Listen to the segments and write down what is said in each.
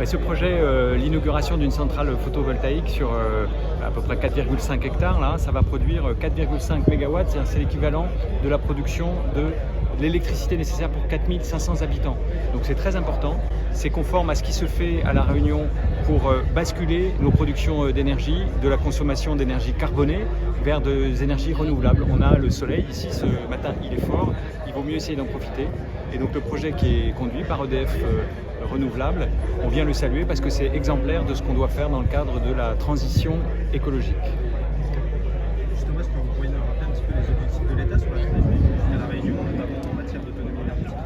Ce projet, l'inauguration d'une centrale photovoltaïque sur à peu près 4,5 hectares, là, ça va produire 4,5 MW, c'est l'équivalent de la production de l'électricité nécessaire pour 4500 habitants. Donc c'est très important, c'est conforme à ce qui se fait à La Réunion pour basculer nos productions d'énergie, de la consommation d'énergie carbonée vers des énergies renouvelables. On a le soleil ici, ce matin il est fort, il vaut mieux essayer d'en profiter. Et donc le projet qui est conduit par EDF Renouvelable, on vient le saluer parce que c'est exemplaire de ce qu'on doit faire dans le cadre de la transition écologique. Justement, est-ce que vous pourriez nous rappeler un petit peu les objectifs de l'État sur la transition de la Réunion, notamment en matière d'autonomie énergétique?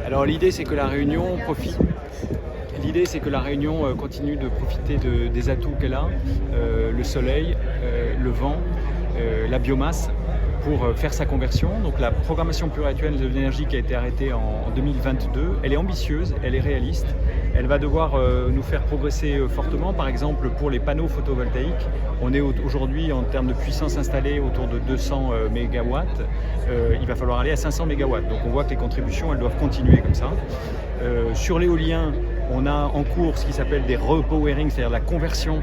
Alors l'idée c'est que la Réunion profite. L'idée c'est que la Réunion continue de profiter des atouts qu'elle a, le soleil, le vent, la biomasse, pour faire sa conversion. Donc la programmation pluriannuelle de l'énergie qui a été arrêtée en 2022, elle est ambitieuse, elle est réaliste. Elle va devoir nous faire progresser fortement. Par exemple, pour les panneaux photovoltaïques, on est aujourd'hui en termes de puissance installée autour de 200 MW. Il va falloir aller à 500 MW. Donc on voit que les contributions, elles doivent continuer comme ça. Sur l'éolien, on a en cours ce qui s'appelle des repowering, c'est-à-dire la conversion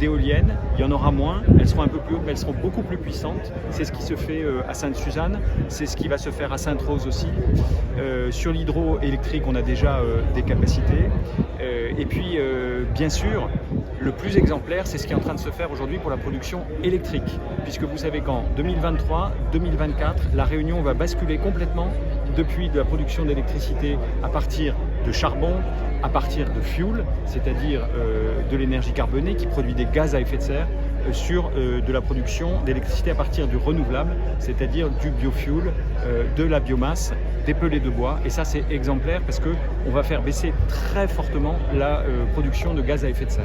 d'éoliennes. Il y en aura moins, elles seront un peu plus hautes, mais elles seront beaucoup plus puissantes. C'est ce qui se fait à Sainte-Suzanne, c'est ce qui va se faire à Sainte-Rose aussi. Sur l'hydroélectrique, on a déjà des capacités. Et puis, bien sûr, le plus exemplaire, c'est ce qui est en train de se faire aujourd'hui pour la production électrique. Puisque vous savez qu'en 2023-2024, la Réunion va basculer complètement depuis de la production d'électricité à partir de charbon, à partir de fuel, c'est-à-dire de l'énergie carbonée qui produit des gaz à effet de serre, sur de la production d'électricité à partir du renouvelable, c'est-à-dire du biofuel, de la biomasse, des pellets de bois. Et ça, c'est exemplaire parce qu'on va faire baisser très fortement la production de gaz à effet de serre.